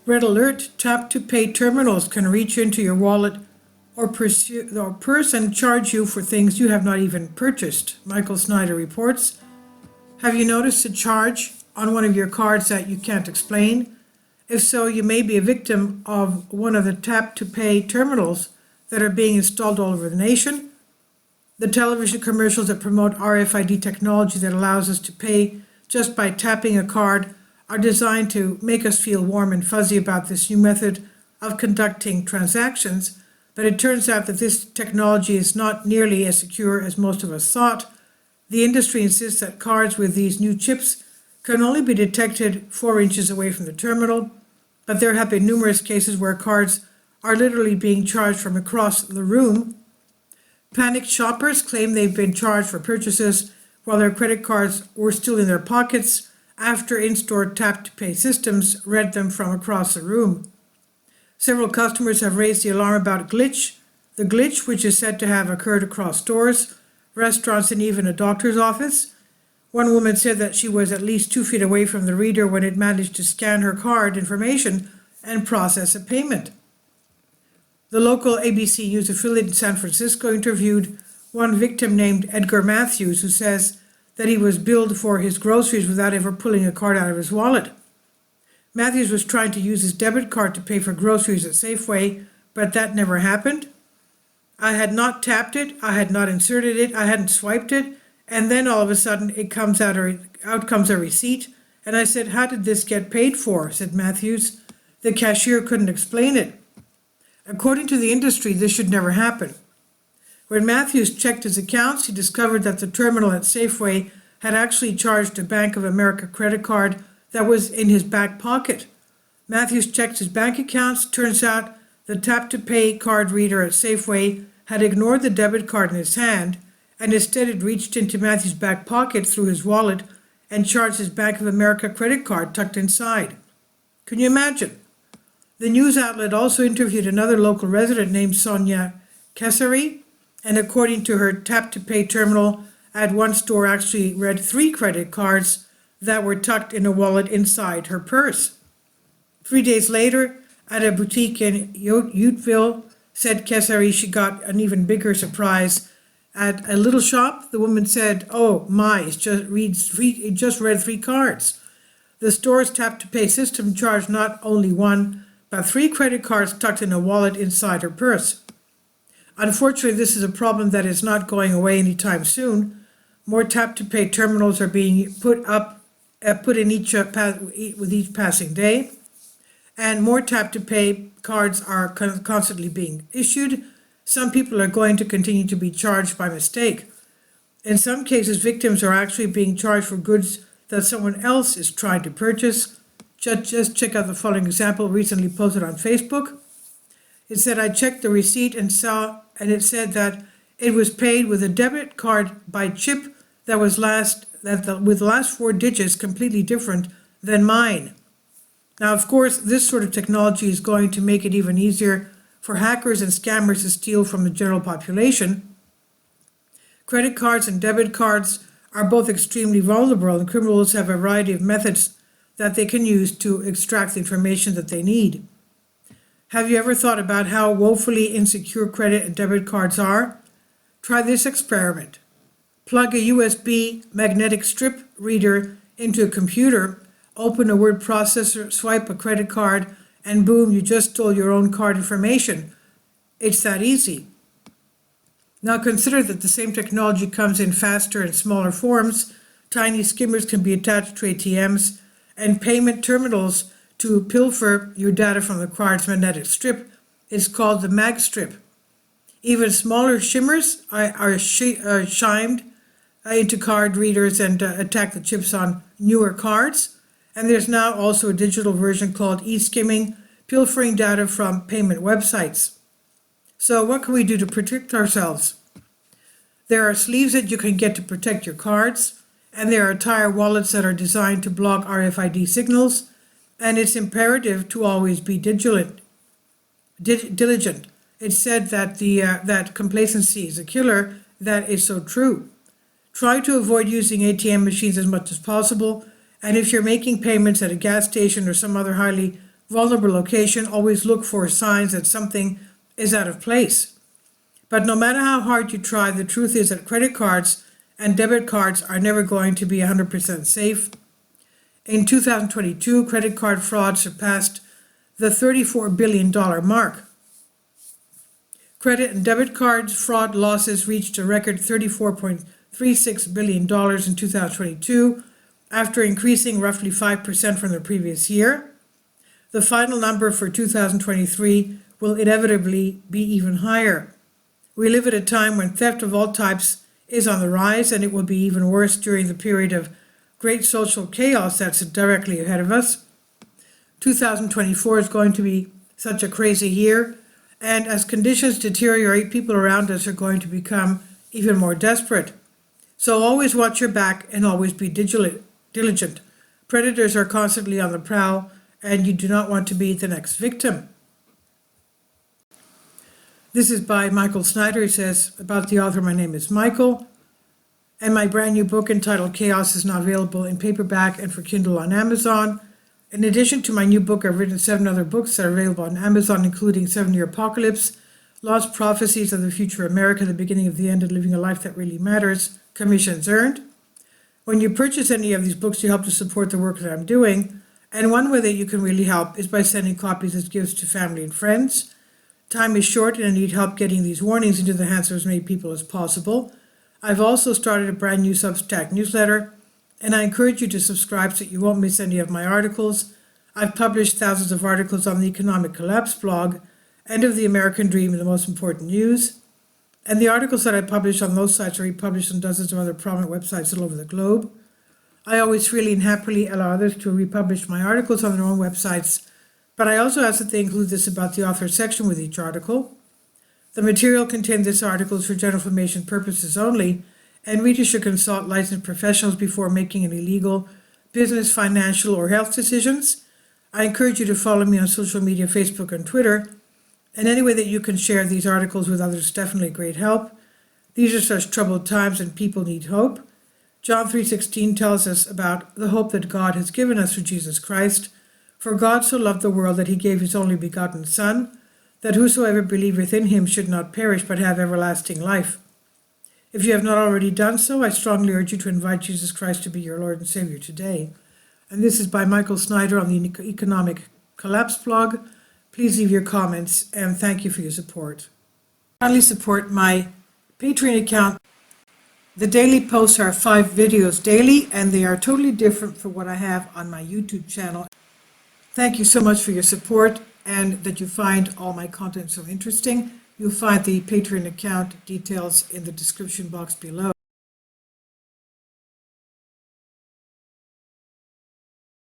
Red alert, tap to pay terminals can reach into your wallet or purse and charge you for things you have not even purchased, Michael Snyder reports. Have you noticed a charge on one of your cards that you can't explain? If so, you may be a victim of one of the tap to pay terminals that are being installed all over the nation. The television commercials that promote RFID technology that allows us to pay just by tapping a card are designed to make us feel warm and fuzzy about this new method of conducting transactions, but it turns out that this technology is not nearly as secure as most of us thought. The industry insists that cards with these new chips can only be detected 4 inches away from the terminal, but there have been numerous cases where cards are literally being charged from across the room. Panicked shoppers claim they've been charged for purchases while their credit cards were still in their pockets after in-store tap-to-pay systems read them from across the room. Several customers have raised the alarm about the glitch which is said to have occurred across stores, restaurants, and even a doctor's office. One woman said that she was at least 2 feet away from the reader when it managed to scan her card information and process a payment. The local ABC News affiliate in San Francisco interviewed one victim named Edgar Matthews, who says that he was billed for his groceries without ever pulling a card out of his wallet. Matthews was trying to use his debit card to pay for groceries at Safeway, but that never happened. I had not tapped it, I had not inserted it, I hadn't swiped it, and then all of a sudden out comes a receipt, and I said, "How did this get paid for?" said Matthews. The cashier couldn't explain it. According to the industry, this should never happen. When Matthews checked his accounts, he discovered that the terminal at Safeway had actually charged a Bank of America credit card that was in his back pocket. Matthews checked his bank accounts. Turns out the tap-to-pay card reader at Safeway had ignored the debit card in his hand, and instead it reached into Matthews' back pocket through his wallet and charged his Bank of America credit card tucked inside. Can you imagine? The news outlet also interviewed another local resident named Sonia Kesari, and according to her, tap-to-pay terminal at one store actually read 3 credit cards that were tucked in a wallet inside her purse. 3 days later, at a boutique in Uteville, said Kesari, she got an even bigger surprise. At a little shop, the woman said, "Oh my, it just read 3 cards." The store's tap-to-pay system charged not only 1, but 3 credit cards tucked in a wallet inside her purse. Unfortunately, this is a problem that is not going away anytime soon. More tap-to-pay terminals are being put in with each passing day, and more tap-to-pay cards are constantly being issued. Some people are going to continue to be charged by mistake. In some cases, victims are actually being charged for goods that someone else is trying to purchase. Just check out the following example recently posted on Facebook. It said, "I checked the receipt and it said that it was paid with a debit card by chip that was with the last 4 digits completely different than mine." Now, of course, this sort of technology is going to make it even easier for hackers and scammers to steal from the general population. Credit cards and debit cards are both extremely vulnerable, and criminals have a variety of methods that they can use to extract the information that they need. Have you ever thought about how woefully insecure credit and debit cards are? Try this experiment. Plug a USB magnetic strip reader into a computer, open a word processor, swipe a credit card, and boom, you just stole your own card information. It's that easy. Now consider that the same technology comes in faster and smaller forms. Tiny skimmers can be attached to ATMs, and payment terminals to pilfer your data from the card's magnetic strip is called the mag strip. Even smaller shimmers are chimed into card readers and attack the chips on newer cards. And there's now also a digital version called e-skimming, pilfering data from payment websites. So what can we do to protect ourselves? There are sleeves that you can get to protect your cards, and there are tire wallets that are designed to block RFID signals, and it's imperative to always be diligent. It's said that that complacency is a killer. That is so true. Try to avoid using ATM machines as much as possible, and if you're making payments at a gas station or some other highly vulnerable location, always look for signs that something is out of place. But no matter how hard you try, the truth is that credit cards and debit cards are never going to be 100% safe. In 2022, credit card fraud surpassed the $34 billion mark. Credit and debit card fraud losses reached a record $34.36 billion in 2022, after increasing roughly 5% from the previous year. The final number for 2023 will inevitably be even higher. We live at a time when theft of all types is on the rise, and it will be even worse during the period of great social chaos that's directly ahead of us. 2024 is going to be such a crazy year, and as conditions deteriorate, people around us are going to become even more desperate. So always watch your back and always be diligent. Predators are constantly on the prowl, and you do not want to be the next victim. This is by Michael Snyder. He says, about the author, my name is Michael, and my brand new book entitled Chaos is now available in paperback and for Kindle on Amazon. In addition to my new book, I've written 7 other books that are available on Amazon, including 7-Year Apocalypse, Lost Prophecies of the Future America, The Beginning of the End, and Living a Life That Really Matters, commissions earned. When you purchase any of these books, you help to support the work that I'm doing, and one way that you can really help is by sending copies as gifts to family and friends. Time is short, and I need help getting these warnings into the hands of as many people as possible. I've also started a brand new Substack newsletter, and I encourage you to subscribe so that you won't miss any of my articles. I've published thousands of articles on the Economic Collapse blog, End of the American Dream, and the most important news. And the articles that I publish on those sites are republished on dozens of other prominent websites all over the globe. I always freely and happily allow others to republish my articles on their own websites, but I also ask that they include this about the author section with each article. The material contained in this article is for general information purposes only, and readers should consult licensed professionals before making any legal, business, financial, or health decisions. I encourage you to follow me on social media, Facebook and Twitter, and any way that you can share these articles with others is definitely a great help. These are such troubled times and people need hope. John 3:16 tells us about the hope that God has given us through Jesus Christ. For God so loved the world that he gave his only begotten Son, that whosoever believeth in him should not perish but have everlasting life. If you have not already done so, I strongly urge you to invite Jesus Christ to be your Lord and Savior today. And this is by Michael Snyder on the Economic Collapse blog. Please leave your comments, and thank you for your support. Kindly support my Patreon account. The daily posts are 5 videos daily, and they are totally different from what I have on my YouTube channel. Thank you so much for your support and that you find all my content so interesting. You'll find the Patreon account details in the description box below.